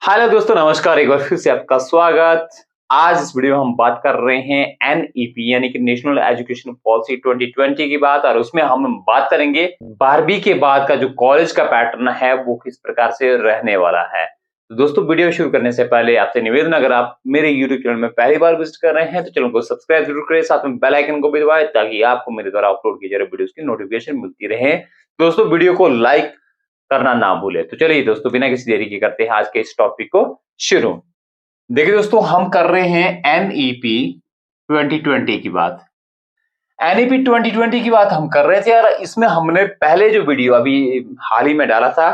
Hello दोस्तों, नमस्कार। एक बार फिर से आपका स्वागत। आज इस वीडियो में हम बात कर रहे हैं एनईपी यानी कि नेशनल एजुकेशन पॉलिसी 2020 की बात, और उसमें हम बात करेंगे 12वीं के बाद का जो कॉलेज का पैटर्न है वो किस प्रकार से रहने वाला है। तो दोस्तों, वीडियो शुरू करने से पहले आपसे निवेदन, अगर आप मेरे यूट्यूब चैनल में पहली बार विजिट कर रहे हैं तो चैनल को सब्सक्राइब जरूर करें, साथ में बेल आइकन को भी दबाएं ताकि आपको मेरे द्वारा अपलोड किए जा रहे वीडियोस की नोटिफिकेशन मिलती रहे। दोस्तों, वीडियो को लाइक करना ना भूले। तो चलिए दोस्तों, बिना किसी देरी के करते हैं आज के इस टॉपिक को शुरू। देखिए दोस्तों, हम कर रहे हैं एनईपी 2020 की बात। एनईपी 2020 की बात हम कर रहे थे, और इसमें हमने पहले जो वीडियो अभी हाल ही में डाला था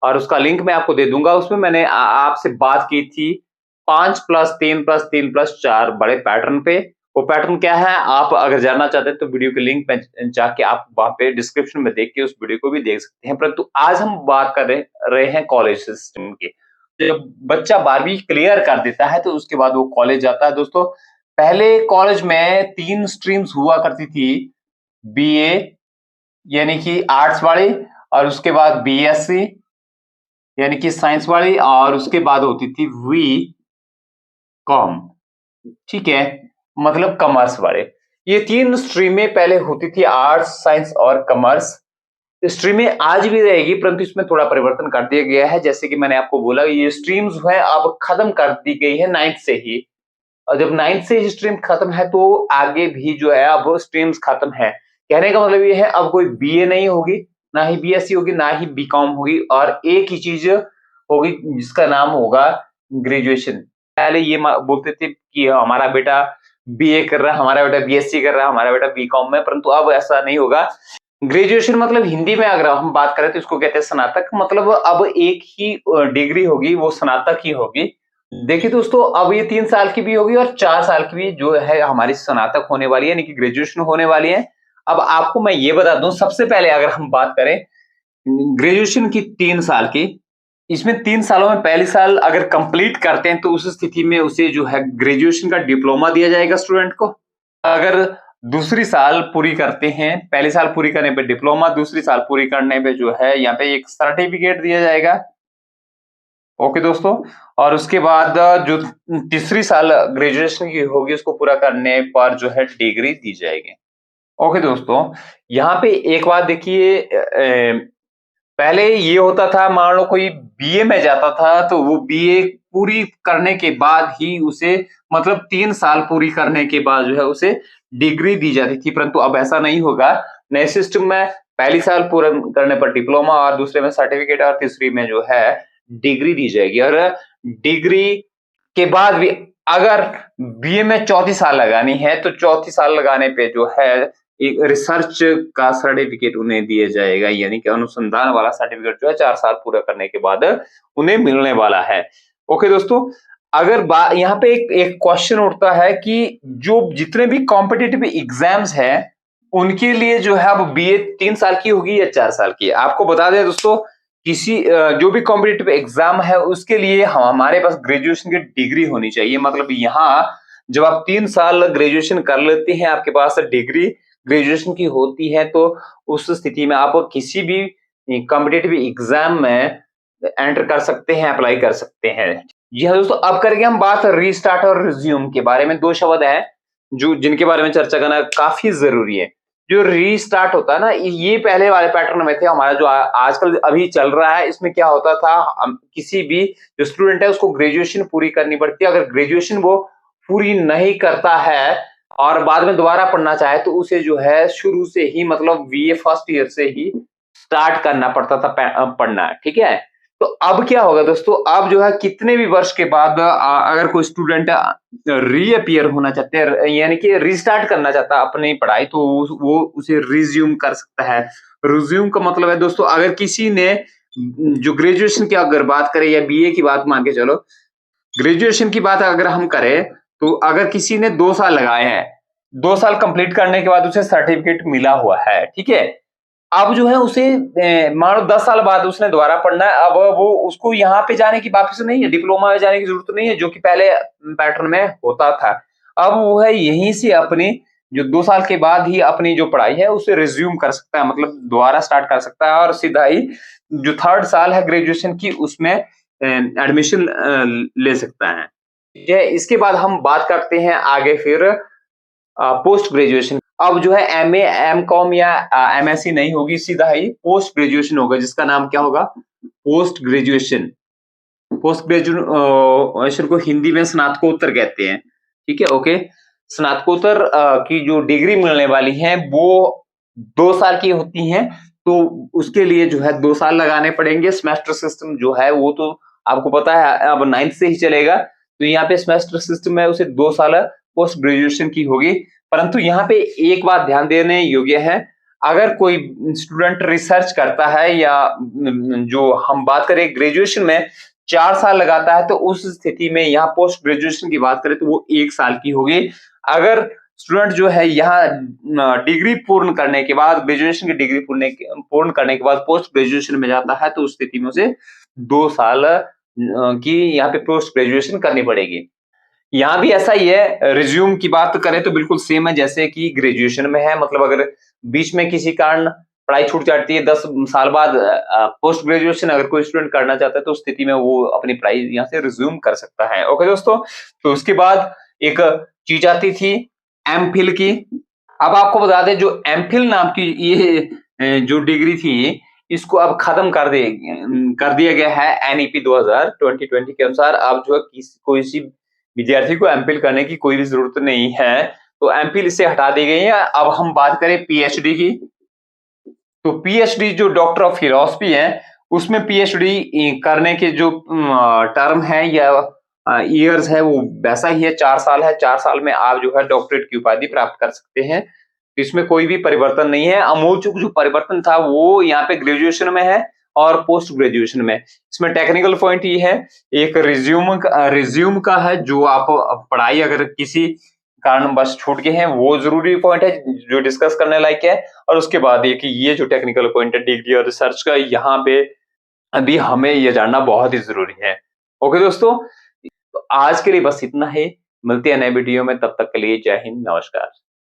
और उसका लिंक मैं आपको दे दूंगा, उसमें मैंने आपसे बात की थी 5+3+3+4 बड़े पैटर्न पे। वो पैटर्न क्या है, आप अगर जानना चाहते हैं तो वीडियो के लिंक पे जाके आप वहां पे डिस्क्रिप्शन में देख के उस वीडियो को भी देख सकते हैं। परंतु आज हम बात कर रहे हैं कॉलेज सिस्टम की। जब बच्चा 12वीं क्लियर कर देता है तो उसके बाद वो कॉलेज जाता है। दोस्तों, पहले कॉलेज में 3 स्ट्रीम्स हुआ करती थी। बीए यानी कि आर्ट्स वाली, और उसके बाद बीएससी यानी कि साइंस वाली, और उसके बाद होती थी वी कॉम। ठीक है, मतलब कॉमर्स वाले। ये 3 स्ट्रीमें पहले होती थी, आर्ट्स, साइंस और कॉमर्स। स्ट्रीमें आज भी रहेगी, परंतु इसमें थोड़ा परिवर्तन कर दिया गया है। जैसे कि मैंने आपको बोला, ये स्ट्रीम्स जो है अब खत्म कर दी गई है 9th से ही। और जब 9th से ही स्ट्रीम खत्म है तो आगे भी जो है अब स्ट्रीम्स खत्म है। कहने का मतलब ये है, अब कोई बीए नहीं होगी, ना ही बीएससी होगी, ना ही बीकॉम होगी, और एक ही चीज होगी जिसका नाम होगा ग्रेजुएशन। पहले ये बोलते थे कि हमारा बेटा बीए कर रहा है, हमारा बेटा बीएससी कर रहा है, हमारा बेटा बीकॉम में, परंतु अब ऐसा नहीं होगा। ग्रेजुएशन मतलब हिंदी में अगर हम बात करें तो इसको कहते हैं स्नातक। मतलब अब एक ही डिग्री होगी, वो स्नातक ही होगी। देखिए दोस्तों, अब ये 3 साल की भी होगी और 4 साल की भी जो है हमारी स्नातक होने वाली है, यानी कि ग्रेजुएशन होने वाली है। अब आपको मैं ये बता दूं, सबसे पहले अगर हम बात करें ग्रेजुएशन की 3 साल की, इसमें 3 सालों में पहली साल अगर कंप्लीट करते हैं तो उस स्थिति में उसे जो है ग्रेजुएशन का डिप्लोमा दिया जाएगा स्टूडेंट को। अगर दूसरी साल पूरी करते हैं, पहली साल पूरी करने पे डिप्लोमा, दूसरी साल पूरी करने पे जो है यहाँ पे एक सर्टिफिकेट दिया जाएगा। ओके दोस्तों, और उसके बाद जो तीसरी साल ग्रेजुएशन की होगी उसको पूरा करने पर जो है डिग्री दी जाएगी। ओके दोस्तों, यहाँ पे एक बात देखिए, पहले ये होता था, मान लो कोई बीए में जाता था तो वो बीए पूरी करने के बाद ही उसे, मतलब 3 साल पूरी करने के बाद जो है उसे डिग्री दी जाती थी, परंतु अब ऐसा नहीं होगा। नए सिस्टम में पहली साल पूरा करने पर डिप्लोमा, और दूसरे में सर्टिफिकेट, और तीसरी में जो है डिग्री दी जाएगी। और डिग्री के बाद भी अगर बीए में चौथी साल लगानी है तो चौथी साल लगाने पे जो है एक रिसर्च का सर्टिफिकेट उन्हें दिया जाएगा, यानी कि अनुसंधान वाला सर्टिफिकेट जो है 4 साल पूरा करने के बाद उन्हें मिलने वाला है। ओके दोस्तों, अगर यहाँ पे एक क्वेश्चन उठता है कि जो जितने भी कॉम्पिटिटिव एग्जाम्स हैं उनके लिए जो है अब बीए 3 साल की होगी या 4 साल की। आपको बता दें दोस्तों, किसी जो भी कॉम्पिटिटिव एग्जाम है उसके लिए हमारे पास ग्रेजुएशन की डिग्री होनी चाहिए। मतलब यहाँ जब आप 3 साल ग्रेजुएशन कर लेते हैं, आपके पास डिग्री ग्रेजुएशन की होती है, तो उस स्थिति में आप किसी भी कॉम्पिटिटिव एग्जाम में एंटर कर सकते हैं, अप्लाई कर सकते हैं। जी हाँ दोस्तों, अब करेंगे हम बात रीस्टार्ट और रिज्यूम के बारे में। 2 शब्द हैं जो जिनके बारे में चर्चा करना काफी जरूरी है। जो रीस्टार्ट होता है ना, ये पहले वाले पैटर्न में थे। हमारा जो आजकल अभी चल रहा है, इसमें क्या होता था, किसी भी जो स्टूडेंट है उसको ग्रेजुएशन पूरी करनी पड़ती है। अगर ग्रेजुएशन वो पूरी नहीं करता है और बाद में दोबारा पढ़ना चाहे तो उसे जो है शुरू से ही, मतलब बीए फर्स्ट ईयर से ही स्टार्ट करना पड़ता था पढ़ना। ठीक है, तो अब क्या होगा दोस्तों, अब जो है कितने भी वर्ष के बाद अगर कोई स्टूडेंट रीअपियर होना चाहते हैं, यानी कि रीस्टार्ट करना चाहता है अपनी पढ़ाई, तो वो उसे रिज्यूम कर सकता है। रिज्यूम का मतलब है दोस्तों, अगर किसी ने जो ग्रेजुएशन की अगर बात करें या बीए की बात मान के चलो, ग्रेजुएशन की बात अगर हम करें तो अगर किसी ने 2 साल लगाए हैं, 2 साल कंप्लीट करने के बाद उसे सर्टिफिकेट मिला हुआ है, ठीक है, अब जो है उसे मान लो 10 साल बाद उसने दोबारा पढ़ना है। अब वो उसको यहाँ पे जाने की वापस नहीं है, डिप्लोमा में जाने की जरूरत नहीं है, जो कि पहले पैटर्न में होता था। अब वो है यहीं से अपनी जो 2 साल के बाद ही अपनी जो पढ़ाई है उसे रिज्यूम कर सकता है, मतलब दोबारा स्टार्ट कर सकता है, और सीधा ही जो 3rd साल है ग्रेजुएशन की उसमें एडमिशन ले सकता है। ठीक है, इसके बाद हम बात करते हैं आगे फिर पोस्ट ग्रेजुएशन। अब जो है एमए, एमकॉम या एमएससी नहीं होगी, सीधा ही पोस्ट ग्रेजुएशन होगा, जिसका नाम क्या होगा? Post graduation. पोस्ट ग्रेजुएशन को हिंदी में स्नातकोत्तर कहते हैं। ठीक है, ओके। स्नातकोत्तर की जो डिग्री मिलने वाली है वो 2 साल की होती हैं, तो उसके लिए जो है 2 साल लगाने पड़ेंगे। सेमेस्टर सिस्टम जो है वो तो आपको पता है अब 9th से ही चलेगा, तो यहाँ पे सेमेस्टर सिस्टम है, उसे 2 साल पोस्ट ग्रेजुएशन की होगी। परंतु यहाँ पे एक बात ध्यान देने योग्य है, अगर कोई स्टूडेंट रिसर्च करता है या जो हम बात करें ग्रेजुएशन में 4 साल लगाता है, तो उस स्थिति में यहाँ पोस्ट ग्रेजुएशन की बात करें तो वो 1 साल की होगी। अगर स्टूडेंट जो है यहाँ डिग्री पूर्ण करने के बाद, ग्रेजुएशन की डिग्री पूर्ण करने के बाद पोस्ट ग्रेजुएशन में जाता है, तो उस स्थिति में उसे 2 साल की यहाँ पे पोस्ट ग्रेजुएशन करनी पड़ेगी। यहाँ भी ऐसा ही है, रिज्यूम की बात करें तो बिल्कुल सेम है जैसे कि ग्रेजुएशन में है। मतलब अगर बीच में किसी कारण पढ़ाई छूट जाती है, 10 साल बाद पोस्ट ग्रेजुएशन अगर कोई स्टूडेंट करना चाहता है, तो उस स्थिति में वो अपनी पढ़ाई यहाँ से रिज्यूम कर सकता है। ओके दोस्तों, तो उसके बाद एक चीज आती थी एमफिल की। अब आपको बता दें, जो एमफिल नाम की ये जो डिग्री थी, इसको अब खत्म कर दिया गया है एनईपी 2020 के अनुसार। अब जो है कोई सी विद्यार्थी को एमफिल करने की कोई भी जरूरत नहीं है, तो एमफिल इससे हटा दी गई है। अब हम बात करें पीएचडी की, तो पीएचडी जो डॉक्टर ऑफ फिलॉसफी है, उसमें पीएचडी करने के जो टर्म है या ईयर्स है वो वैसा ही है, 4 साल है। 4 साल में आप जो है डॉक्टरेट की उपाधि प्राप्त कर सकते हैं। इसमें कोई भी परिवर्तन नहीं है। अमूलचूल जो परिवर्तन था वो यहाँ पे ग्रेजुएशन में है और पोस्ट ग्रेजुएशन में। इसमें टेक्निकल पॉइंट ये है, एक रिज्यूम का है, जो आप पढ़ाई अगर किसी कारणवश छूट गए हैं, वो जरूरी पॉइंट है जो डिस्कस करने लायक है। और उसके बाद ये जो टेक्निकल पॉइंट है डिग्री और रिसर्च का, यहाँ पे अभी हमें ये जानना बहुत ही जरूरी है। ओके दोस्तों, तो आज के लिए बस इतना ही। मिलते हैं नए वीडियो में, तब तक के लिए जय हिंद, नमस्कार।